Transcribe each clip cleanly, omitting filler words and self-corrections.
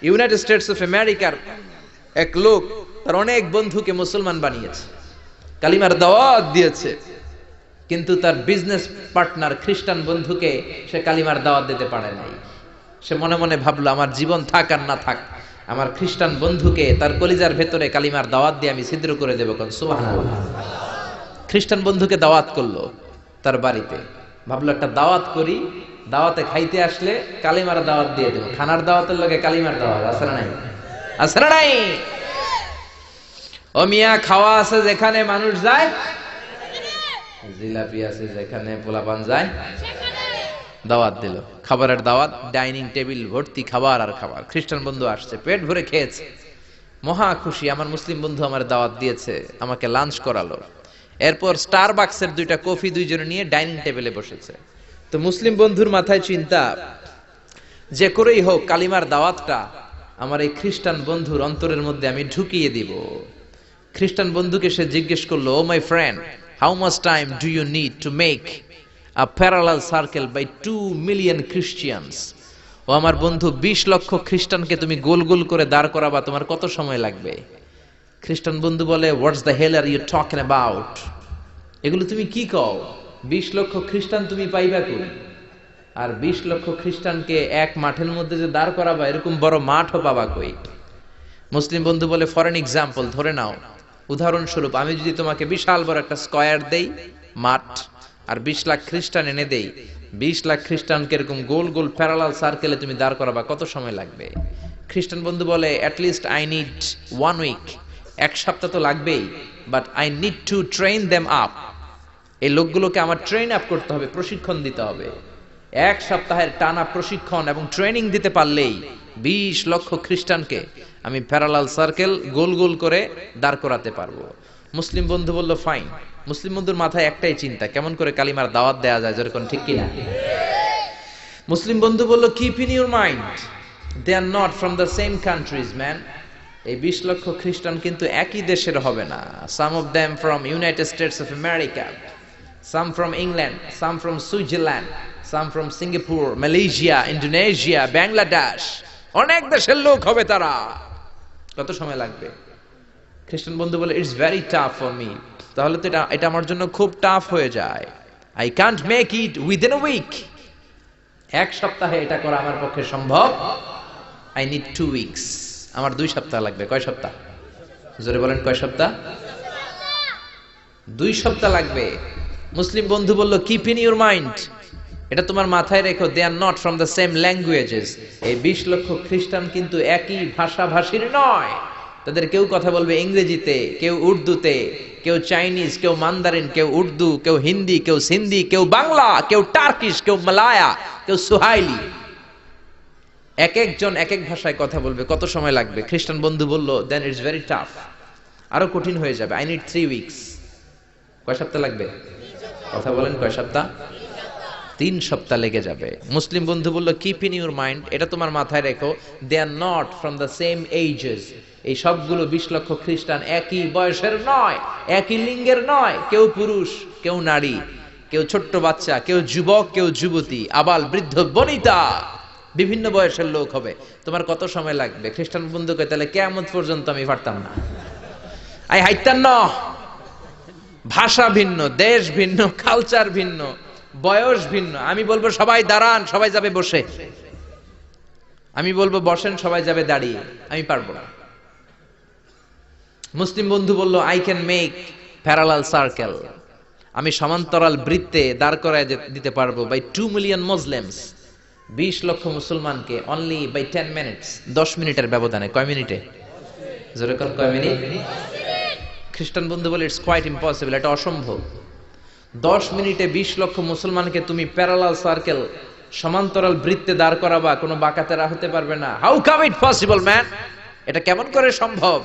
United States of আমেরিকার এক লোক তার অনেক বন্ধুকে মুসলমান বানিয়েছে, কালিমার দাওয়াত দিয়েছে, কিন্তু তার বিজনেস পার্টনার খ্রিস্টান বন্ধুকে সে কালিমার দাওয়াত দিতে পারে নাই। সে মনে মনে ভাবলো, আমার জীবন থাক আর না থাক, আমার খ্রিস্টান বন্ধুকে তার কলিজার ভেতরে কালিমার দাওয়াত দিয়ে আমি ছিদ্র করে দেবো। কোন সুবহানাল্লাহ। খ্রিস্টান বন্ধুকে দাওয়াত করলো তার বাড়িতে, ভাবলো একটা দাওয়াত করি, দাওয়াতে খাইতে আসলে কালিমার দাওয়াত দিয়ে দেবো। খানার দাওয়াতের লগে কালিমার দাওয়াত আছে না নাই? আছে না নাই? ও মিয়া, খাওয়া আছে যেখানে মানুষ যায়, জিলাপি আছে যেখানে পোলাপান যায়, দাওয়াত দিল, খাবারের দাওয়াত, ডাইনিং টেবিল ভর্তি খাবার আর খাবার। খ্রিস্টান বন্ধু আসছে, পেট ভরে খেয়েছে, মহা খুশি, আমার মুসলিম বন্ধু আমার দাওয়াত দিয়েছে, আমাকে লাঞ্চ করালো। এরপর স্টারবাকসের 2টা কফি দুইজনে নিয়ে ডাইনিং টেবিলে বসেছে। তো মুসলিম বন্ধুর মাথায় চিন্তা, যে করেই হোক কালিমার দাওয়াতটা আমার এই খ্রিস্টান বন্ধুর অন্তরের মধ্যে আমি ঢুকিয়ে দিব। খ্রিস্টান বন্ধুকে সে জিজ্ঞেস করলো, oh my friend, how much time do you need to make a parallel circle by 2 million Christians? ও আমার বন্ধু, 20 লক্ষ খ্রিস্টানকে তুমি গোল গোল করে দাঁড় করাবা, তোমার কত সময় লাগবে? খ্রিস্টান বন্ধু বলে, what's the hell are you talking about? এগুলো তুমি কি কও? 20 লক্ষ খ্রিস্টান তুমি পাইবা কই? আর 20 লক্ষ খ্রিস্টানকে এক মাঠের মধ্যে যে দাঁড় করাবা, এরকম বড় মাঠও পাবা কই? মুসলিম বন্ধু বলে, ফর এন এক্সাম্পল, ধরে নাও, উদাহরণস্বরূপ আমি যদি তোমাকে বিশাল বড় একটা স্কয়ার দেই, মাঠ, আর 20 লাখ খ্রিস্টান এনে দেই, 20 লাখ খ্রিস্টানকে এরকম গোল গোল প্যারালাল সার্কেলে তুমি দাঁড় করাবা, কত সময় লাগবে? খ্রিস্টান বন্ধু বলে, at least I need 1 week, 1 সপ্তাহ তো লাগবেই, but I need to train them up. এই লোকগুলোকে আমার ট্রেন আপ করতে হবে, প্রশিক্ষণ দিতে হবে। 1 সপ্তাহের টানা প্রশিক্ষণ এবং ট্রেনিং দিতে পারলেই 20 লক্ষ খ্রিস্টানকে আমি প্যারালাল সার্কেল গোল গোল করে দাঁড় করাতে পারবো। মুসলিম বন্ধু বলল, ফাইন। মুসলিম বন্ধুর মাথায় একটাই চিন্তা, কেমন করে কালিমার দাওয়াত দেয়া যায়, যেরকম, ঠিক কিনা? মুসলিম বন্ধু বলল, keep in your mind, they are not from the same countries man. এই 20 লক্ষ খ্রিস্টান কিন্তু একই দেশের হবে না। Some of them from United States of America, some from England, some from Switzerland, some from Singapore, Malaysia, Indonesia, Bangladesh, অনেক দেশের লোক হবে তারা। কত সময় লাগবে? খ্রিস্টান বন্ধু বলে, it's very tough for me. তাহলে তো এটা আমার জন্য খুব টাফ হয়ে যায়। I can't make it within a week. 1 সপ্তাহে এটা করা আমার পক্ষে সম্ভব। I need 2 weeks. আমার 2 সপ্তাহ লাগবে। কয় সপ্তাহ? জোরে বলেন, কয় সপ্তাহ? 2 সপ্তাহ লাগবে। মুসলিম বন্ধু বলল, কিপ ইন ইউর মাইন্ড, এটা তোমার মাথায় রেখো, they are not from the same languages. এই 20 লক্ষ খ্রিস্টান কিন্তু একই ভাষাভাষীর নয়। তাদের কেউ কথা বলবে ইংরেজিতে, কেউ উর্দুতে, কেউ চাইনিজ, কেউ মান্দারিন, কেউ উর্দু, কেউ হিন্দি, কেউ সিন্ধি, কেউ বাংলা, কেউ টার্কিশ, কেউ মালায়া, কেউ সুহাইলি। এক একজন এক এক ভাষায় কথা বলবে, কত সময় লাগবে? খ্রিস্টান বন্ধু বলল, দেন ইটস ভেরি টাফ, আরো কঠিন হয়ে যাবে। I need 3 weeks. কয় সপ্তাহ লাগবে? কথা বলেন, কয় সপ্তাহ? 3 সপ্তাহ লেগে যাবে। মুসলিম বন্ধু বলল, কিপ ইন ইউর মাইন্ড, এটা তোমার মাথায় রেখো, they are not from the same ages. এই সবগুলো 20 লক্ষ খ্রিস্টান একই বয়সের নয়, একই লিঙ্গের নয়। কেউ পুরুষ, কেউ নারী, কেউ ছোট্ট বাচ্চা, কেউ যুবক, কেউ যুবতী, আবাল বৃদ্ধ বনিতা, বিভিন্ন বয়সের লোক হবে। তোমার কত সময় লাগবে? খ্রিস্টান বন্ধু কয়, তাহলে কিয়ামত পর্যন্ত আমি পারতাম না। আই হাইতাম না। ভাষা ভিন্ন, দেশ ভিন্ন, কালচার ভিন্ন, বয়স ভিন্ন। আমি বলবো সবাই দাঁড়ান, সবাই যাবে বসে। আমি বলবো বসেন, সবাই যাবে দাঁড়িয়ে। আমি পারবো না। মুসলিম বন্ধু বলল, I can make parallel circle, আমি সমান্তরাল বৃত্তে দাঁড় করায় দিতে পারবো, বাই 2 মিলিয়ন মুসলিমস, 20 লক্ষ মুসলমানকে, অনলি বাই 10 মিনিটস, 10 মিনিটের ব্যবধানে। কয় মিনিটে? জোরে কোন, কয় মিনিট? খ্রিস্টান বন্ধু বলে, ইটস কোয়াইট ইম্পসিবল, এটা অসম্ভব। 10 মিনিটে 20 লক্ষ মুসলমানকে তুমি প্যারালাল সার্কেল, সমান্তরাল বৃত্তে দাঁড় করাবা, কোনো বাঁকাতেরা হতে পারবে না। How come it possible man? এটা কেমন করে সম্ভব?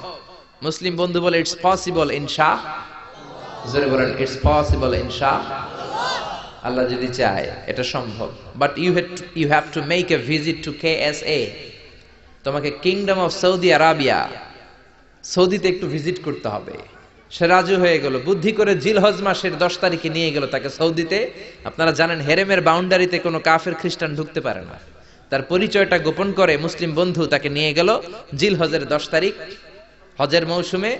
মুসলিম বন্ধু বলে, ইটস পসিবল ইনশাআল্লাহ। জোরে বলেন, ইটস পসিবল ইনশাআল্লাহ। আল্লাহ যদি চায় এটা সম্ভব। But you have to make a visit to KSA। তোমাকে কিংডম অফ সৌদি আরাবিয়া, সৌদিতে একটু ভিজিট করতে হবে। সে রাজু হয়ে গেল, বুদ্ধি করে জিলহজ মাসের 10 তারিখে নিয়ে গেল তাকে সৌদিতে। আপনারা জানেন, হেরেমের বাউন্ডারিতে কোনো কাফের খ্রিস্টান ঢুকতে পারে না। তার পরিচয়টা গোপন করে মুসলিম বন্ধু তাকে নিয়ে গেল জিলহজের 10 তারিখ হজের মৌসুমে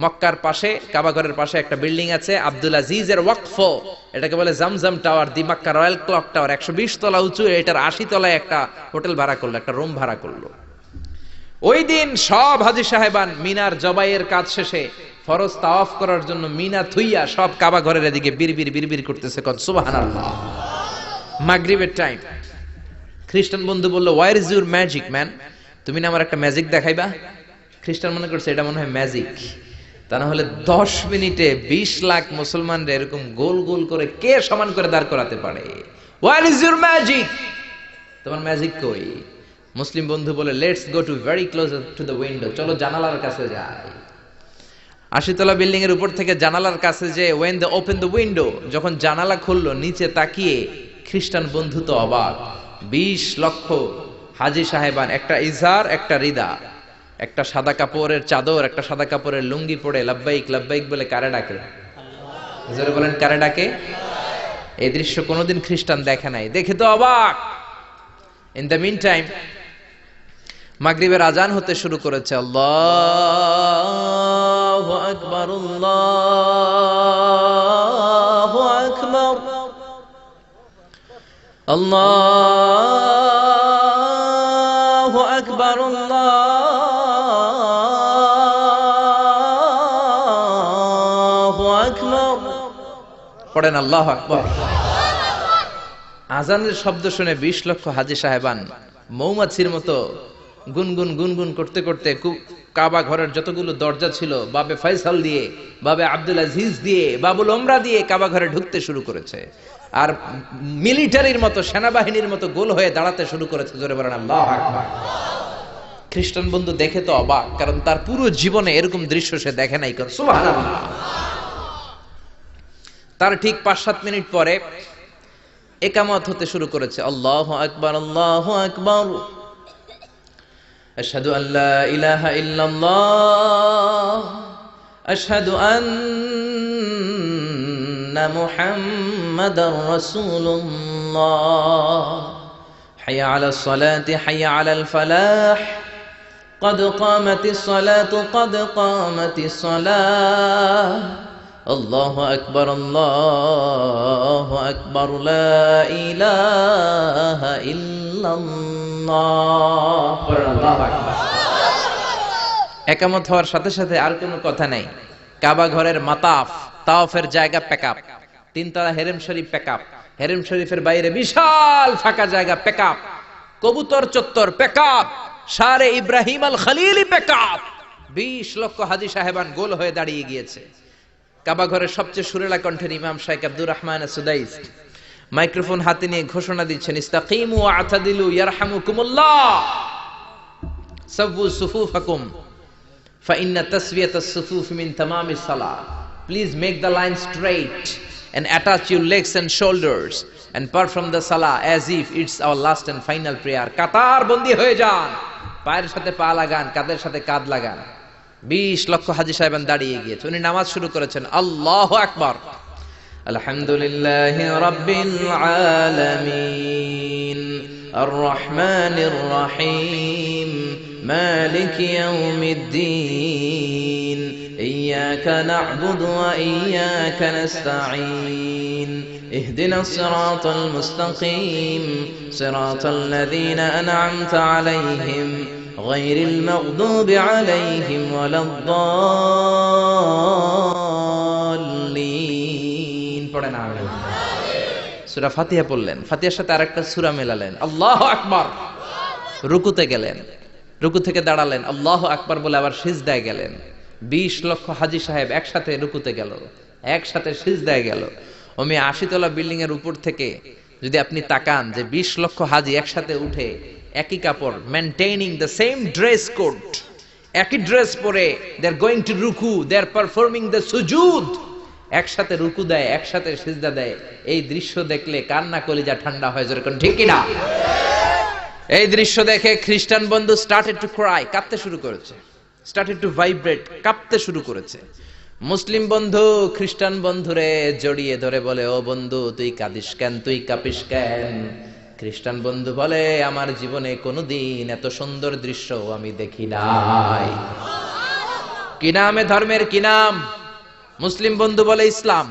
মক্কার পাশে কাবাঘরের পাশে একটা বিল্ডিং আছে আব্দুল আজিজের ওয়াকফ, এটাকে বলে জামজাম টাওয়ার, দি মক্কা রয়্যাল ক্লক টাওয়ার, 120 তলা উঁচু, এটার 80 তলায় একটা হোটেল ভাড়া করলো, একটা রুম ভাড়া করলো। ওই দিন সব হাজী সাহেবান মিনার জবাইয়ের কাজ শেষে ফরজ তাওয়াফ করার জন্য মিনা থুইয়া সব কাবাঘরের এদিকে বিড়বিড় করতেছে, কোন সুবহানাল্লাহ। মাগরিবের টাইম। খ্রিস্টান বন্ধু বলল, where is your magic man? তুমি না আমার একটা ম্যাজিক দেখাইবা? খ্রিস্টান মনে করছে এটা মনে হয় ম্যাজিক। তা না হলে 10 মিনিটে 20 লাখ মুসলমানরা এরকম গোল গোল করে কে সমান করে দাঁড় করাতে পারে? Where is your magic? তোমার ম্যাজিক কই? মুসলিম বন্ধু বলে, let's go to very close to the window, চলো জানালার কাছে যাই। 80 তলা বিল্ডিং এর উপর থেকে জানালার কাছে যে when they open the window, যখন জানালা খুললো নিচে তাকিয়ে খ্রিস্টান বন্ধু তো অবাক। 20 লক্ষ হাজী সাহেবান, একটা ইজার একটা রিদা, একটা সাদা কাপড়ের চাদর একটা সাদা কাপড়ের লুঙ্গি পরে লাব্বাইক লাব্বাইক বলে কারে ডাকে? জোরে বলেন, কারে ডাকে? এই দৃশ্য কোনোদিন খ্রিস্টান দেখে নাই, দেখে তো অবাক। ইন দ্য মিন টাইম মাগরিবের আজান হতে শুরু করেছে। আল্লাহু আকবার, আল্লাহু আকবার, আল্লাহু আকবার, আল্লাহু আকবার। পড়েন আল্লাহু আকবার। আজানের শব্দ শুনে 20 লক্ষ হাজী সাহেবান মৌমাছির মতো গুনগুন গুনগুন করতে করতে কাবা ঘরের যতগুলো দরজা ছিল বাবে ফয়সাল দিয়ে, বাবে আব্দুল আজিজ দিয়ে, বাবুল ওমরা দিয়ে কাবা ঘরে ঢুকতে শুরু করেছে। আর মিলিটারির মতো, সেনাবাহিনীর মতো গোল হয়ে দাঁড়াতে শুরু করেছে। জোরে বলেন আল্লাহু আকবার। খ্রিস্টান বন্ধু দেখে তো অবাক, কারণ তার পুরো জীবনে এরকম দৃশ্য সে দেখে নাই। সুবহানাল্লাহ। তার ঠিক 5-7 মিনিট পরে ইকামত হতে শুরু করেছে। আল্লাহু আকবার, আল্লাহু আকবার, আশহাদু আল্লা ইলাহা ইল্লাল্লাহ, আশহাদু আন্না মুহাম্মাদার রাসূলুল্লাহ, হাইয়া আলাস সালাতি হাইয়া আলাল ফালাহ, قد قامت الصلاة قد قامت الصلاة, الله أكبر الله أكبر لا إله إلا الله. একামত হওয়ার সাথে সাথে আর কোনো কথা নাই। কাবা ঘরের মাতাফ তাওয়াফের জায়গা প্যাকআপ, 3 তলা হেরেম শরীফ প্যাকআপ, হেরেম শরীফের বাইরে বিশাল ফাঁকা জায়গা প্যাকআপ, কবুতর চত্বর প্যাকআপ, শারে ইব্রাহিম আল খলিলি প্যাকআপ। 20 লক্ষ হাজী সাহেবান গোল হয়ে দাঁড়িয়ে গিয়েছে। কাবা ঘরের সবচেয়ে সুরেলা কণ্ঠের ইমাম শাইখ আব্দুর রহমান সুদাইস মাইক্রোফোন হাতে নিয়ে ঘোষণা দিচ্ছেন, ইস্তাকিমু ওয়া আতাদিলু ইয়ারহামুকুমুল্লাহ, সাওয়ু সুফুফাকুম ফাইন্না তাসওয়িয়াতাস সুফুফ মিন তামামিস সালাহ। Please make the line straight and attach your legs and shoulders and perform the salah as if it's our last and final prayer. কাতার বন্দী হয়ে যান, পায়ের সাথে পা লাগান, কাঁধের সাথে কাঁধ লাগান। 20 লক্ষ হাজী সাহেবান দাঁড়িয়ে গিয়েছে। উনি নামাজ শুরু করেছেন। আল্লাহু আকবার, আলহামদুলিল্লাহি রাব্বিল আলামিন, আর রহমানির রহিম, মালিকি ইয়াউমিদ্দিন, ইয়্যাকা না'বুদু ওয়া ইয়্যাকা নাস্তাঈন, ইহদিনাস সিরাতাল মুস্তাকিম, সিরাতাল লাযীনা আন'আমতা আলাইহিম غير المغضوب عليهم ولا الضالين. পড়েন আমিন। সূরা ফাতিহা পড়লেন, ফাতিহার সাথে আরেকটা সূরা মেলালেন, আল্লাহু আকবার। রুকুতে গেলেন, রুকু থেকে দাঁড়ালেন, আল্লাহু আকবার বলে আবার সিজদায় গেলেন। 20 লক্ষ হাজী সাহেব একসাথে রুকুতে গেল, একসাথে সিজদায় গেল। ওমি 80 তলা বিল্ডিং এর উপর থেকে যদি আপনি তাকান যে 20 লক্ষ হাজী একসাথে উঠে একই কাপড়, maintaining the same dress code, একই ড্রেস পরে দে আর গোইং টু রুকু, দে আর পারফর্মিং দ্য সুজুদ, একসাথে রুকু দেয়, একসাথে সিজদা দেয়। এই দৃশ্য দেখলে কান্না কলিজা ঠান্ডা হয়ে যায়, ঠিক কি না? এই দৃশ্য দেখে খ্রিস্টান বন্ধু স্টার্টেড টু ক্রাই, কাঁদতে শুরু করেছে, স্টার্টেড টু ভাইব্রেট, কাঁপতে শুরু করেছে। মুসলিম বন্ধু খ্রিস্টান বন্ধুরে জড়িয়ে ধরে বলে, ও বন্ধু তুই কাঁদিস কেন, তুই কাঁপিস কেন? খ্রিস্টান বন্ধু বলে আমার জীবনে কোনোদিন এত সুন্দর দৃশ্য আমি দেখি নাই। কি নামে ধর্মের কি নাম? মুসলিম বন্ধু বলে ইসলাম,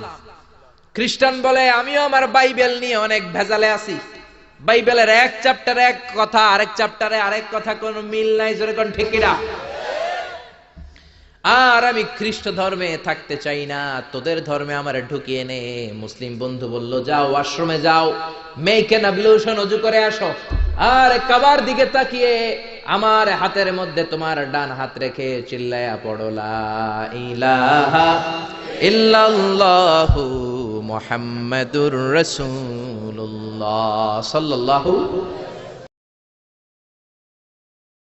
খ্রিস্টান বলে আমিও আমার বাইবেল নিয়ে অনেক ভেজালে আছি, বাইবেলের এক চ্যাপ্টারে এক কথা, আরেক চ্যাপ্টারে আরেক কথা, কোনো মিল নাই, জোরে কোন ঠিক কিনা? আর আমি খ্রিস্ট ধর্মে থাকতে চাই না, তোদের ধর্মে আমার ঢুকিয়ে নে। মুসলিম বন্ধু বলল যাও ওয়াশরুমে যাও, মেক এন অ্যাবলিউশন, ওযু করে আসো, আর কাবার দিকে তাকিয়ে আমার হাতের মধ্যে তোমার ডান হাত রেখে চিল্লায়া পড়ো লা ইলাহা ইল্লাল্লাহু মুহাম্মাদুর রাসূলুল্লাহ সাল্লাল্লাহু